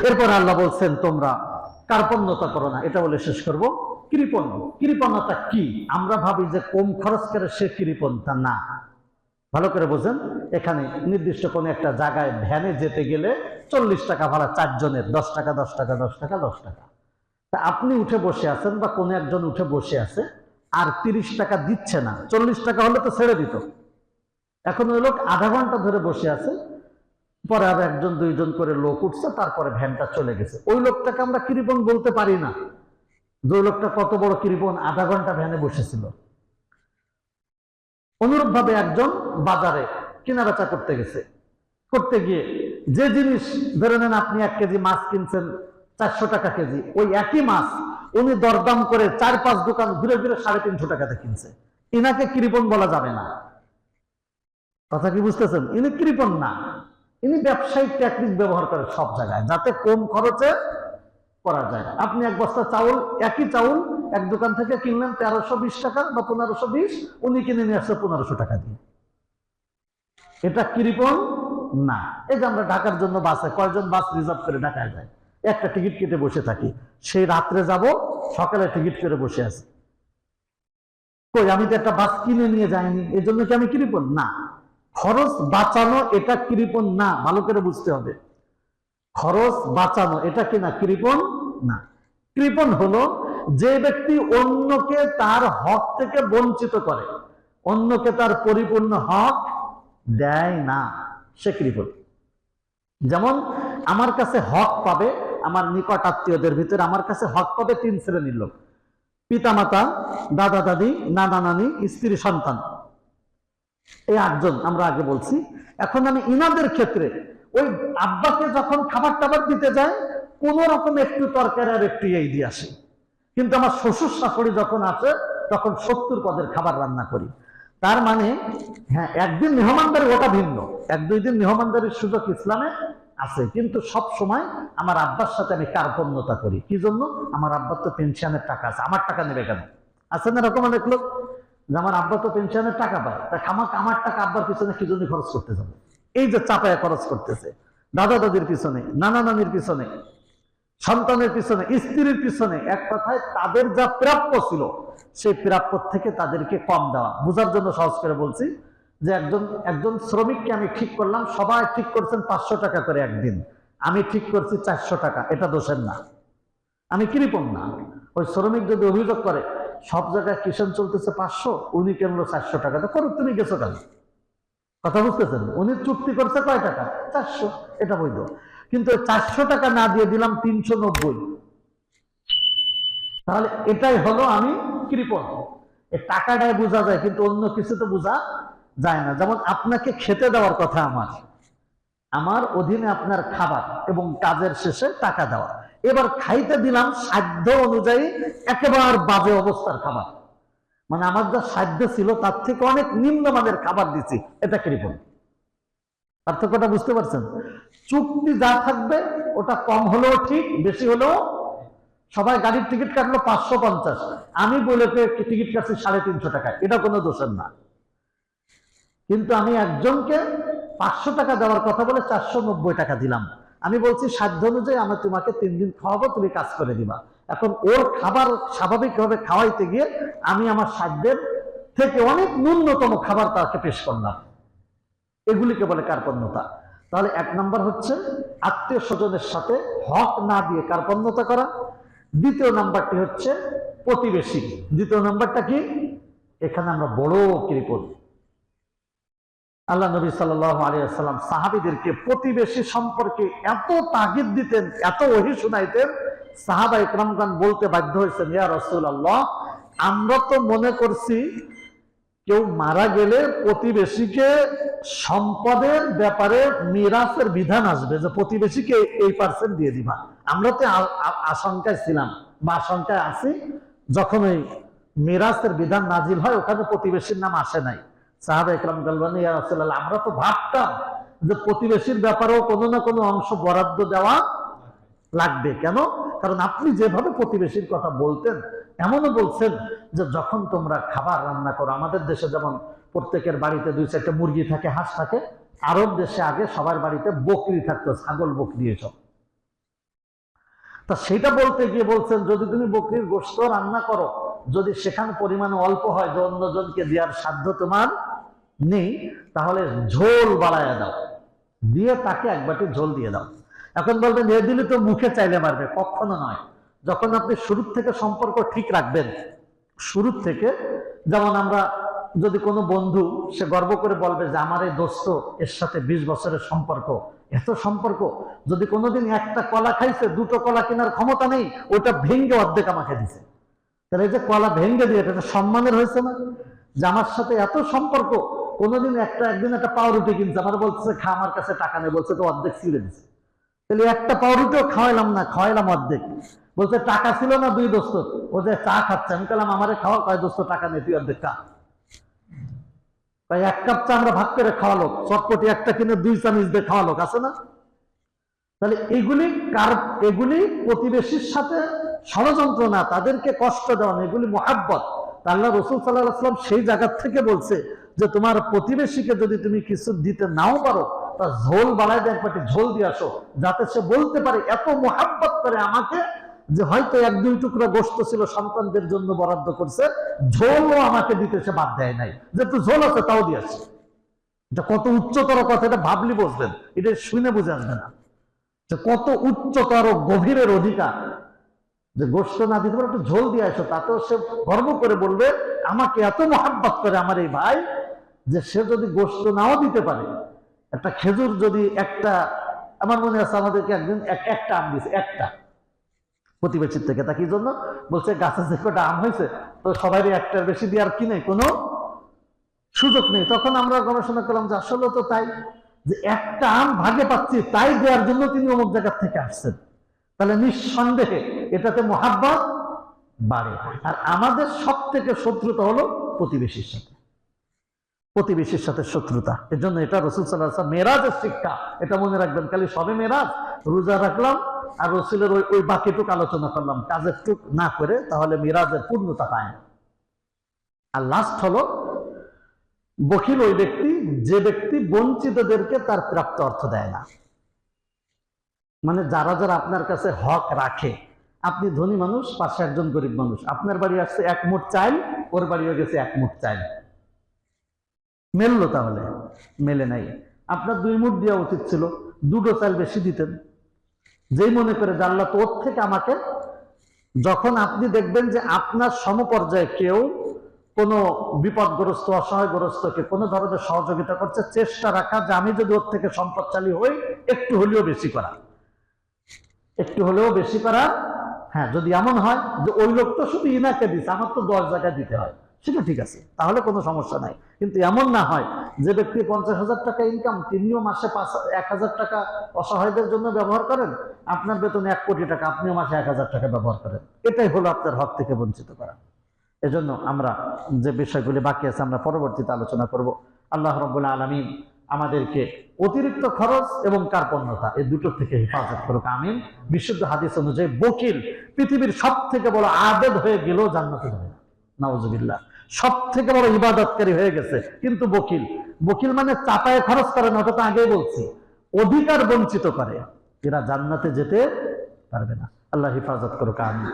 এরপর আল্লাহ বলছেন তোমরা কার্পণ্যতা করো না। এটা বলে শেষ করব। কৃপণ, কৃপণতা কি? আমরা ভাবি যে কম খরচ করে সে কৃপণ, তা না। ভালো করে বোঝেন। এখানে নির্দিষ্ট কোনো একটা জায়গায় ভ্যানে যেতে গেলে 40 টাকা ভাড়া, 4 জনের 10 টাকা 10 টাকা 10 টাকা 10 টাকা। তা আপনি উঠে বসে আছেন বা কোনো একজন উঠে বসে আছে, আর 30 টাকা দিচ্ছে না। 40 টাকা হলে তো ছেড়ে দিত। এখন ওই লোক আধা ঘন্টা ধরে বসে আছে, পরে আর 1 জন 2 জন করে লোক উঠছে, তারপরে ভ্যানটা চলে গেছে। ওই লোকটাকে আমরা কৃপণ বলতে পারি না। যে লোকটা কত বড় কৃপণ, আধা ঘন্টা ভ্যানে বসেছিল। অনুরূপ ভাবে একজন বাজারে কেনা বেচা করতে গেছে, করতে গিয়ে যে জিনিস, ধরে নেন আপনি 1 কেজি মাছ কিনছেন 400 টাকা কেজি, ওই একই মাছ উনি দরদাম করে 4-5 দোকান ঘুরে ঘুরে 350 টাকাতে কিনছে। ইনাকে কৃপণ বলা যাবে না। কথা কি বুঝতেছেন? ইনি কৃপণ না, ইনি ব্যবসায়িক টেকনিক ব্যবহার করে সব জায়গায়, যাতে কম খরচে করা যায়। আপনি 1 বস্তা চাউল, একই চাউল এক দোকান থেকে কিনলেন 1320 টাকা বা 1520, উনি কিনে নিয়ে আসছে 1500 টাকা দিয়ে। এটা কৃপণ না। এই যে আমরা ঢাকার জন্য বাসে, কয়জন বাস রিজার্ভ করে ঢাকায় যায়, একটা টিকিট কেটে বসে থাকি, সেই রাত্রে যাব, সকালে টিকিট করে বসে আছি। কই, আমি তো একটা বাস কিনে নিয়ে যাইনি, এই জন্য কি আমি কৃপণ? না। খরচ বাঁচানো এটা কৃপণ না, ভালো করে বুঝতে হবে। খরচ বাঁচানো এটা কি না? কৃপণ না। কৃপণ হলো যে ব্যক্তি অন্যকে তার হক থেকে বঞ্চিত করে, অন্যকে তার পরিপূর্ণ হক দেয় না, সে কৃপণ। যেমন আমার কাছে হক পাবে, আমার নিকট আত্মীয়দের ভিতরে আমার কাছে হক পাবে 3 শ্রেণীর লোক: পিতামাতা, দাদা দাদি, নানা নানি, স্ত্রী, সন্তান। এই 8 জন আমরা আগে বলছি। এখন আমি ইনাদের ক্ষেত্রে ওই আব্বাকে যখন খাবার টাবার দিতে যায়, কোন রকম একটু তরকারি আর একটু এই দিয়ে আসি। কিন্তু আমার শ্বশুর শাশুড়ি যখন আসে, তখন 70 পদের খাবার রান্না করি। তার মানে হ্যাঁ, একদিন মেহমানদারি ওটা ভিন্ন, 1-2 দিন মেহমানদারির সুযোগ ইসলামে আছে, কিন্তু সব সময় আমার আব্বার সাথে আমি কার্পণ্যতা করি। কি জন্য? আমার আব্বার তো পেনশনের টাকা আছে, আমার টাকা নেবে কেন? আছে না এরকম অনেক লোক, যে আমার আব্বা তো পেনশনের টাকা পায়, তা আমার টাকা আব্বার পিছনে কি জন্য খরচ করতে যাবে? এই যে চাপায় খরচ করতেছে, দাদা দাদির পিছনে, নানা নানির পিছনে, সন্তানের পিছনে, স্ত্রীর পিছনে, এক কথায় তাদের যা প্রাপ্য ছিল সেই প্রাপ্য থেকে তাদেরকে কম দেওয়া। বোঝার জন্য সহজ করে বলছি যে একজন শ্রমিককে আমি ঠিক করলাম, সবাই ঠিক করছেন 500 টাকা করে একদিন, আমি ঠিক করছি 400 টাকা, এটা দোষের না, আমি কৃপণ না। ওই শ্রমিক যদি অভিযোগ করে সব জায়গায় কিষাণ চলতেছে 500, উনি কেনলো 400 টাকা, তো করুক, তুমি গেছো কেন? কথা বুঝতেছেন? উনি চুক্তি করছে কয় টাকা? 400, এটা বৈধ। কিন্তু 400 টাকা না দিয়ে দিলাম 390, তাহলে এটাই হলো আমি কৃপণ। এই টাকাটাই বোঝা যায়, কিন্তু অন্য কিছু তো বোঝা যায় না। যেমন আপনাকে খেতে দেওয়ার কথা, আমার অধীনে আপনার খাবার এবং কাজের শেষে টাকা দেওয়া, এবার খাইতে দিলাম সাধ্য অনুযায়ী একেবারে বাজে অবস্থার খাবার, মানে আমার যা সাধ্য ছিল তার থেকে অনেক নিম্নমানের খাবার দিচ্ছি, এটা কৃপণ। পার্থক্যটা বুঝতে পারছেন? চুক্তি যা থাকবে ওটা কম হলেও ঠিক, বেশি হলেও। সবাই গাড়ির টিকিট কাটলো 550, আমি বলে টিকিট কাটছি 350 টাকায়, এটা কোনো দোষের না। কিন্তু আমি একজনকে 500 টাকা দেওয়ার কথা বলে 490 টাকা দিলাম, আমি বলছি সাধ্য অনুযায়ী আমি তোমাকে 3 দিন খাওয়াবো, তুমি কাজ করে দিবা। এখন ওর খাবার স্বাভাবিকভাবে খাওয়াইতে গিয়ে আমি আমার সাধ্যের থেকে অনেক ন্যূনতম খাবার তাকে পেশ করলাম, এগুলিকে বলে কার্পণ্যতা। তাহলে 1 নম্বর হচ্ছে আত্মীয় স্বজনের সাথে হক না দিয়ে কার্পণ্যতা করা। 2য় নাম্বারটি হচ্ছে প্রতিবেশী। 2য় নাম্বারটা কি? এখানে আমরা বড় কৃপণ। আল্লাহ নবী সাল্লাল্লাহু আলাইহি ওয়াসাল্লাম সাহাবীদেরকে প্রতিবেশী সম্পর্কে এত তাগিদ দিতেন, এত ওহী শুনাইতেন, সাহাবা ইকরামগণ বলতে বাধ্য হয়েছেন, ইয়া রাসূলুল্লাহ, আমরা তো মনে করছি কেউ মারা গেলে প্রতিবেশীকে সম্পদের ব্যাপারে মিরাসের বিধান আসবে, যে প্রতিবেশীকে এই পার্সেন্ট দিয়ে দিবা। আমরা তো আশঙ্কায় ছিলাম বা আশঙ্কায় আছি, যখন ওই মিরাসের বিধান নাজিল হয় ওখানে প্রতিবেশীর নাম আসে নাই। সাহাবা ইকরাম বললেন, ইয়া রাসূলুল্লাহ, আমরা তো ভাবতাম যে প্রতিবেশীর ব্যাপারেও কোনো না কোনো অংশ বরাদ্দ দেওয়া লাগবে। কেন? কারণ আপনি যেভাবে প্রতিবেশীর কথা বলতেন, এমনও বলছেন যে যখন তোমরা খাবার রান্না করো, আমাদের দেশে যেমন প্রত্যেকের বাড়িতে 2-4টা মুরগি থাকে, হাঁস থাকে, আরব দেশে আগে সবার বাড়িতে বকরি থাকতো, ছাগল বকরি এসব। তা সেটা বলতে গিয়ে বলছেন, যদি তুমি বকরির গোশত রান্না করো, যদি সেখানে পরিমাণে অল্প হয় যে অন্যজনকে দেওয়ার সাধ্য তোমার নেই, তাহলে ঝোল বাড়াইয়া দাও, দিয়ে তাকে এক বাটি ঝোল দিয়ে দাও। এখন বলবেন এ দিলে তো মুখে চাইলে মারবে, কখনো নয়। যখন আপনি শুরুর থেকে সম্পর্ক ঠিক রাখবেন, শুরুর থেকে, যেমন আমরা যদি কোনো বন্ধু সে গর্ব করে বলবে যে আমার এই দোস্ত এর সাথে 20 বছরের সম্পর্ক, এত সম্পর্ক, যদি কোনোদিন একটা কলা খাইছে, 2টো কলা কেনার ক্ষমতা নেই, ওটা ভেঙ্গে অর্ধেক আমাকে দিছে, তাহলে এই যে কলা ভেঙ্গে দিয়ে এটা সম্মানের হয়েছে না? যে আমার সাথে এত সম্পর্ক, কোনোদিন একদিন একটা পাউরুটি কিনছে, আমার বলছে খা, আমার কাছে টাকা নেই, বলছে তো অর্ধেক ছিঁড়ে দিছে। তাহলে একটা পাউরুটিও খাওয়াইলাম না, খাওয়াইলাম অর্ধেক। বলছে টাকা ছিল না 2 দোস্ত, ও যে চা খাচ্ছে, আমি বললাম আমারে খাওয়া, কয় দোস্ত টাকা নেই, তুই অর্ধেক খা। তাই 1 কাপ চা আমরা ভাগ করে খাওয়ালো, চটপটি একটা কিনে 2 চামচ দিয়ে খাওয়ালো, আছে না? তাহলে এগুলি প্রতিবেশীর সাথে ষড়যন্ত্র না, তাদেরকে কষ্ট দেওয়া না, এগুলি মুহাব্বত। আল্লাহ রাসূল সাল্লাল্লাহু আলাইহি ওয়াসাল্লাম সেই জায়গা থেকে বলছে যে তোমার প্রতিবেশীকে যদি তুমি কিছু দিতে নাও পারো, তা ঝোল বাড়ায় দিয়ে এক বাটি ঝোল দিয়ে আসো, যাতে সে বলতে পারে এত মুহাব্বত করে আমাকে, যে হয়তো 1-2 টুকরা গোশত ছিল সন্তানদের জন্য বরাদ্দ করছে, ঝোলও আমাকে দিতে সে বাদ দেয় নাই, যেহেতু ঝোল আছে তাও দিয়ে আসছে। এটা কত উচ্চতর কথা, এটা ভাবলি বুঝবেন, এটা শুনে বুঝে আসবে না যে কত উচ্চতর গভীরের অধিকার। যে গোশত না দিতে পারে একটু ঝোল দিয়ে আসো, তাতেও সে গর্ব করে বলবে আমাকে এত মহাব্বত করে আমার এই ভাই, যে সে যদি গোশত নাও দিতে পারে, একটা খেজুর যদি একটা, আমার মনে আছে আমাদেরকে একদিন একটা আম দিয়েছে, একটা প্রতিবেশীর থেকে। তা কি জন্য? বলছে গাছে যে কটা আম হয়েছে, তো সবাই একটার বেশি দেওয়ার কি নেই, কোনো সুযোগ নেই। তখন আমরা গবেষণা করলাম যে আসলে তো তাই, যে একটা আম ভাগে পাচ্ছি তাই দেওয়ার জন্য তিনি অমুক জায়গা থেকে আসছেন। তাহলে নিঃসন্দেহে এটাতে মুহাব্বত বাড়ে। আর আমাদের সব থেকে শত্রুতা হলো প্রতিবেশীর সাথে, প্রতিবেশীর সাথে শত্রুতা। এর জন্য এটা রাসূল সাল্লাল্লাহু আলাইহি ওয়াসাল্লাম মেরাজের শিক্ষা, এটা মনে রাখবেন। খালি সবে মেরাজ রোজা রাখলাম আর রাসূলের ওই বাকিটুক আলোচনা করলাম, কাজের টুক না করে, তাহলে মেরাজের পূর্ণতা পায় না। আর লাস্ট হলো বখিল ওই ব্যক্তি, যে ব্যক্তি বঞ্চিতদেরকে তার প্রাপ্ত অর্থ দেয় না। মানে যারা যারা আপনার কাছে হক রাখে, আপনি ধনী মানুষ, পাশে একজন গরিব মানুষ, আপনার বাড়ি আসছে 1 মুঠ চাল, ওর বাড়িও গেছে 1 মুঠ চাল, মেললো? তাহলে মেলে নাই। আপনার 2 মুঠ দেওয়া উচিত ছিল, 2টো চাল বেশি দিতেন। যেই মনে করে যে আল্লাহ তো ওর থেকে আমাকে, যখন আপনি দেখবেন যে আপনার সমপর্যায়ে কেউ কোনো বিপদগ্রস্ত অসহায়গ্রস্তকে কোনো ধরনের সহযোগিতা করছে, চেষ্টা রাখা যে আমি যদি ওর থেকে সম্পদশালী হই, একটু হলেও বেশি করা, একটু হলেও বেশি করা। হ্যাঁ, যদি এমন হয় যে ওই লোক তো শুধু ইনাকে দিচ্ছে, আমার তো 10 জায়গায় দিতে হয়, সেটা ঠিক আছে, তাহলে কোনো সমস্যা নাই। কিন্তু এমন না হয় যে ব্যক্তি 50,000 টাকা ইনকাম, তিনিও মাসে 1,000 টাকা অসহায়দের জন্য ব্যবহার করেন, আপনার বেতন 1 কোটি টাকা, আপনিও মাসে 1,000 টাকা ব্যবহার করেন, এটাই হলো আপনার হক থেকে বঞ্চিত করা। এজন্য আমরা যে বিষয়গুলি বাকি আছে আমরা পরবর্তীতে আলোচনা করব। আল্লাহ রাব্বুল আলামিন আমাদেরকে অতিরিক্ত খরচ এবং কার্পণ্যতা এই দুটো থেকে হেফাজত করুক, আমিন। বিশুদ্ধ হাদিস অনুযায়ী বকিল পৃথিবীর সব থেকে বড় আবেদ হয়ে গেলেও জান্নাতে যাবে না, নাউজুবিল্লাহ। সব থেকে বড় ইবাদতকারী হয়ে গেছে, কিন্তু বকিল মানে চাপায়ে খরচ করে না, ওটা তো আগেই বলছি, অধিকার বঞ্চিত করে, এরা জান্নাতে যেতে পারবে না। আল্লাহ হেফাজত করুক, আমিন।